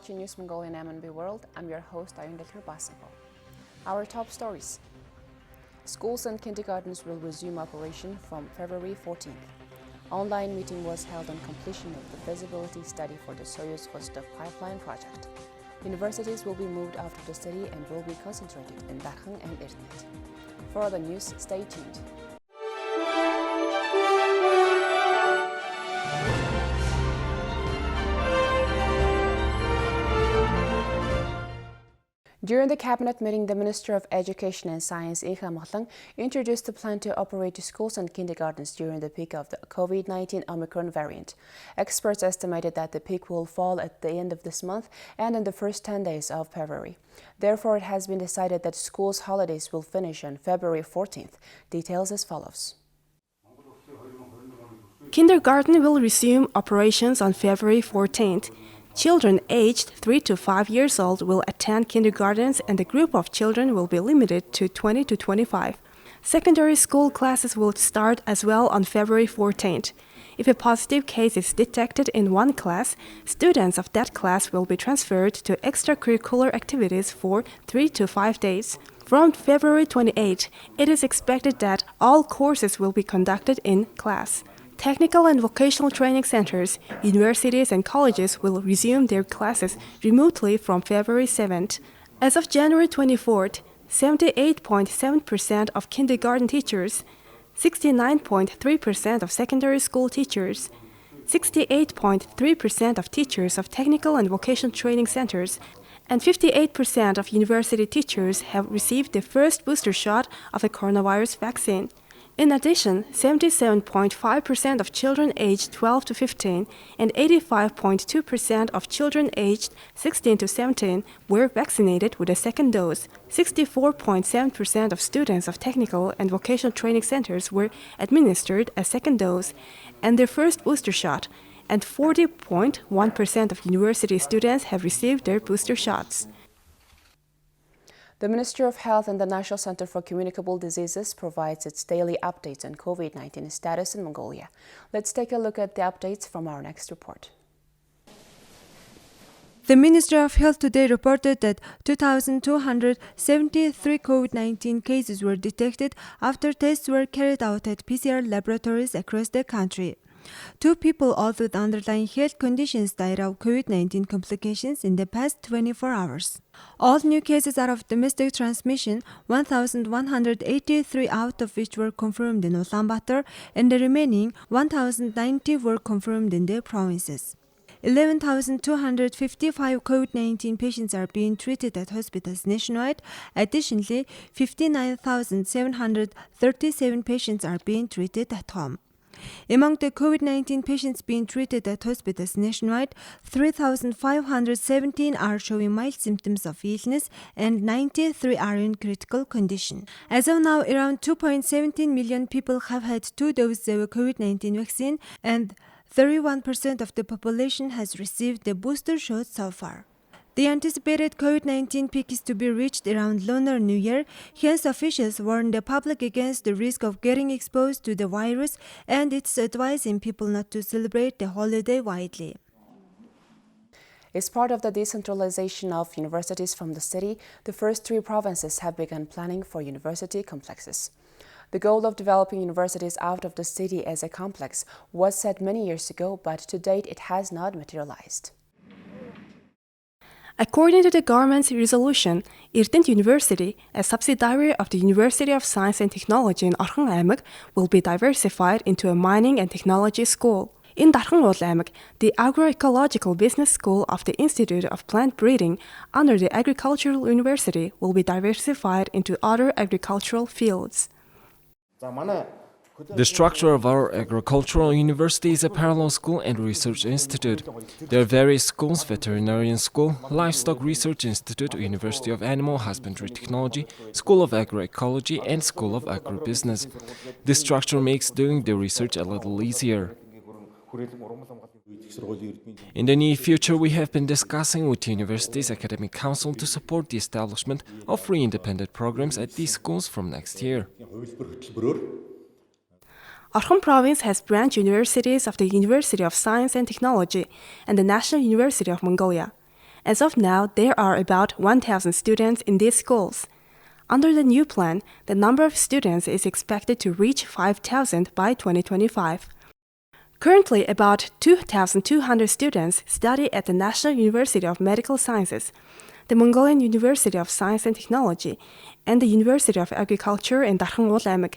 watching News Mongolia and MNB World. I'm your host, Ayundel Basako. Our top stories. Schools and kindergartens will resume operation from February 14th. Online meeting was held on completion of the feasibility study for the Soyuz Vostok pipeline project. Universities will be moved out of the city and will be concentrated in Darkhan and Erdenet. For other news, stay tuned. During the cabinet meeting, the Minister of Education and Science, introduced the plan to operate schools and kindergartens during the peak of the COVID-19 Omicron variant. Experts estimated that the peak will fall at the end of this month and in the first 10 days of February. Therefore, it has been decided that schools' holidays will finish on February 14th. Details as follows. Kindergarten will resume operations on February 14th. Children aged 3 to 5 years old will attend kindergartens and the group of children will be limited to 20 to 25. Secondary school classes will start as well on February 14th. If a positive case is detected in one class, students of that class will be transferred to extracurricular activities for 3 to 5 days. From February 28th, it is expected that all courses will be conducted in class. Technical and vocational training centers, universities and colleges will resume their classes remotely from February 7th. As of January 24th, 78.7% of kindergarten teachers, 69.3% of secondary school teachers, 68.3% of teachers of technical and vocational training centers, and 58% of university teachers have received the first booster shot of the coronavirus vaccine. In addition, 77.5% of children aged 12 to 15 and 85.2% of children aged 16 to 17 were vaccinated with a second dose. 64.7% of students of technical and vocational training centers were administered a second dose and their first booster shot, and 40.1% of university students have received their booster shots. The Ministry of Health and the National Center for Communicable Diseases provides its daily updates on COVID-19 status in Mongolia. Let's take a look at the updates from our next report. The Ministry of Health today reported that 2,273 COVID-19 cases were detected after tests were carried out at PCR laboratories across the country. 2 people also with underlying health conditions died of COVID-19 complications in the past 24 hours. All new cases are of domestic transmission, 1,183 out of which were confirmed in Ulaanbaatar, and the remaining 1,090 were confirmed in the provinces. 11,255 COVID-19 patients are being treated at hospitals nationwide. Additionally, 59,737 patients are being treated at home. Among the COVID-19 patients being treated at hospitals nationwide, 3,517 are showing mild symptoms of illness and 93 are in critical condition. As of now, around 2.17 million people have had 2 doses of COVID-19 vaccine and 31% of the population has received the booster shot so far. The anticipated COVID-19 peak is to be reached around Lunar New Year. Hence, officials warn the public against the risk of getting exposed to the virus and it's advising people not to celebrate the holiday widely. As part of the decentralization of universities from the city, the first 3 provinces have begun planning for university complexes. The goal of developing universities out of the city as a complex was set many years ago, but to date it has not materialized. According to the government's resolution, Erdenet University, a subsidiary of the University of Science and Technology in Darkhan аймаг, will be diversified into a mining and technology school. In Darkhan аймаг, the agroecological business school of the Institute of Plant Breeding under the Agricultural University will be diversified into other agricultural fields. The structure of our agricultural university is a parallel school and research institute. There are various schools: veterinarian school, livestock research institute, University of Animal Husbandry Technology, School of Agroecology, and School of Agrobusiness. This structure makes doing the research a little easier. In the near future, we have been discussing with the university's academic council to support the establishment of free independent programs at these schools from next year. Darkhan Province has branch universities of the University of Science and Technology and the National University of Mongolia. As of now, there are about 1,000 students in these schools. Under the new plan, the number of students is expected to reach 5,000 by 2025. Currently, about 2,200 students study at the National University of Medical Sciences, the Mongolian University of Science and Technology, and the University of Agriculture in Darkhan.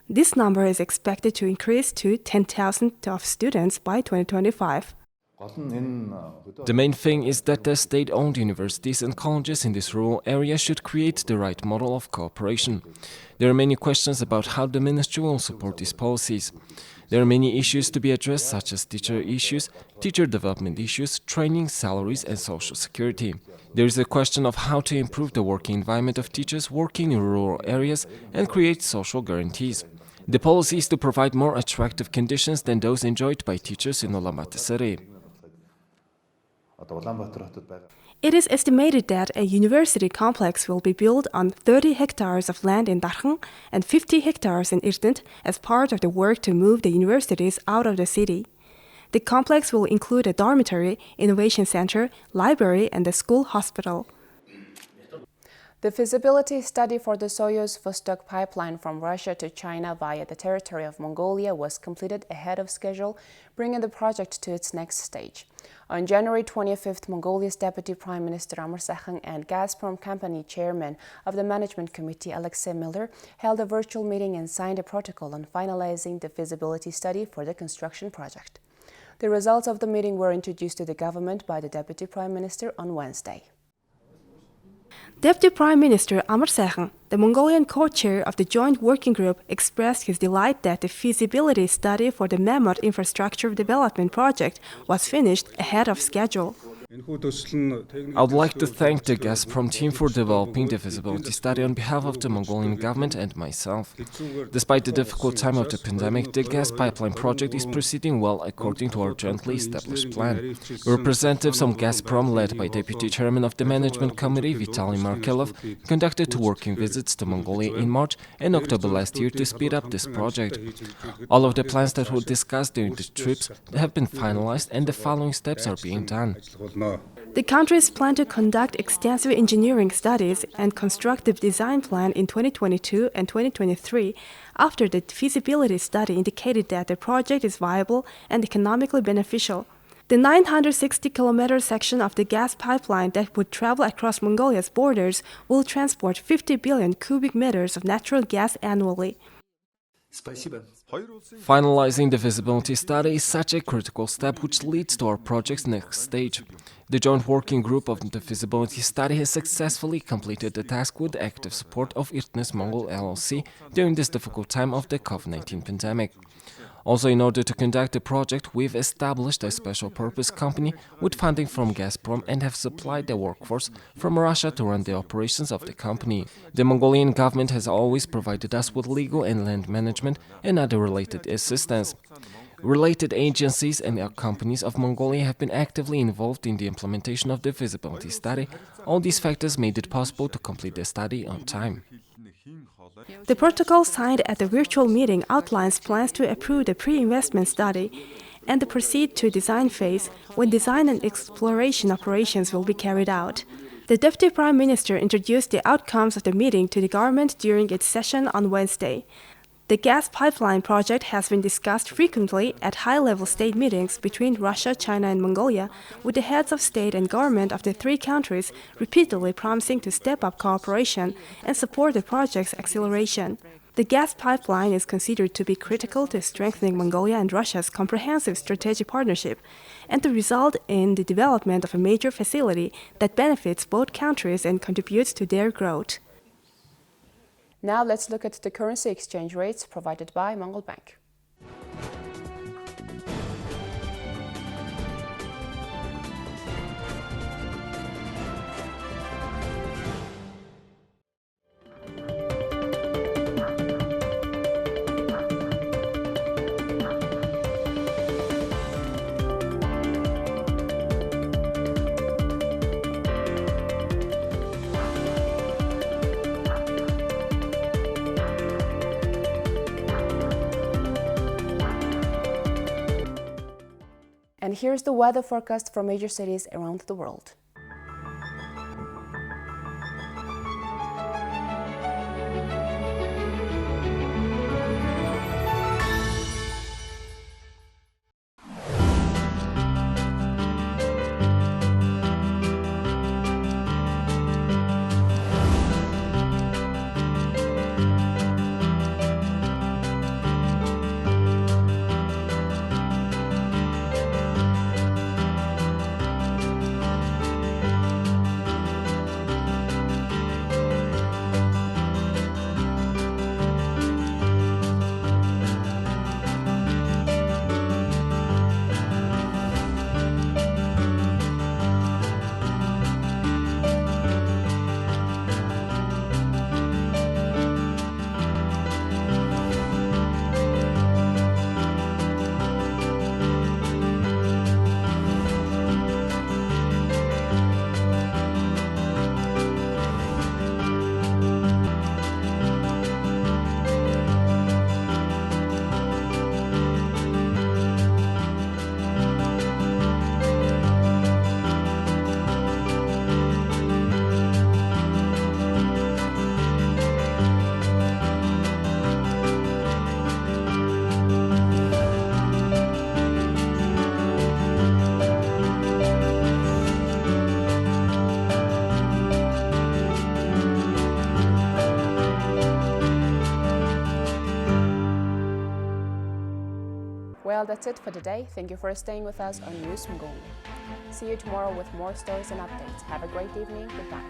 This number is expected to increase to 10,000 of students by 2025. The main thing is that the state-owned universities and colleges in this rural area should create the right model of cooperation. There are many questions about how the ministry will support these policies. There are many issues to be addressed, such as teacher issues, teacher development issues, training, salaries, and social security. There is a question of how to improve the working environment of teachers working in rural areas and create social guarantees. The policy is to provide more attractive conditions than those enjoyed by teachers in Ulaanbaatar city. It is estimated that a university complex will be built on 30 hectares of land in Darkhan and 50 hectares in Erdenet as part of the work to move the universities out of the city. The complex will include a dormitory, innovation center, library, and a school hospital. The feasibility study for the Soyuz Vostok pipeline from Russia to China via the territory of Mongolia was completed ahead of schedule, bringing the project to its next stage. On January 25th, Mongolia's Deputy Prime Minister Darkhan and Gazprom company chairman of the Management Committee, Alexei Miller, held a virtual meeting and signed a protocol on finalizing the feasibility study for the construction project. The results of the meeting were introduced to the government by the Deputy Prime Minister on Wednesday. Deputy Prime Minister Darkhan, the Mongolian co-chair of the Joint Working Group, expressed his delight that the feasibility study for the Mammoth Infrastructure Development Project was finished ahead of schedule. I would like to thank the Gazprom team for developing the feasibility study on behalf of the Mongolian government and myself. Despite the difficult time of the pandemic, the gas pipeline project is proceeding well according to our jointly established plan. Representatives from Gazprom, led by Deputy Chairman of the Management Committee, Vitaly Markelov, conducted two working visits to Mongolia in March and October last year to speed up this project. All of the plans that were discussed during the trips have been finalized and the following steps are being done. The countries plan to conduct extensive engineering studies and constructive design plan in 2022 and 2023 after the feasibility study indicated that the project is viable and economically beneficial. The 960-kilometer section of the gas pipeline that would travel across Mongolia's borders will transport 50 billion cubic meters of natural gas annually. Finalizing the feasibility study is such a critical step which leads to our project's next stage. The joint working group of the feasibility study has successfully completed the task with the active support of Erdenet Mongol LLC during this difficult time of the COVID-19 pandemic. Also, in order to conduct the project, we've established a special purpose company with funding from Gazprom and have supplied the workforce from Russia to run the operations of the company. The Mongolian government has always provided us with legal and land management and other related assistance. Related agencies and companies of Mongolia have been actively involved in the implementation of the feasibility study. All these factors made it possible to complete the study on time. The protocol signed at the virtual meeting outlines plans to approve the pre-investment study and to proceed to design phase when design and exploration operations will be carried out. The Deputy Prime Minister introduced the outcomes of the meeting to the government during its session on Wednesday. The gas pipeline project has been discussed frequently at high-level state meetings between Russia, China, and Mongolia, with the heads of state and government of the three countries repeatedly promising to step up cooperation and support the project's acceleration. The gas pipeline is considered to be critical to strengthening Mongolia and Russia's comprehensive strategic partnership and to result in the development of a major facility that benefits both countries and contributes to their growth. Now let's look at the currency exchange rates provided by Mongol Bank. And here's the weather forecast for major cities around the world. Well, that's it for today. Thank you for staying with us on News Mongolia. See you tomorrow with more stories and updates. Have a great evening. Goodbye.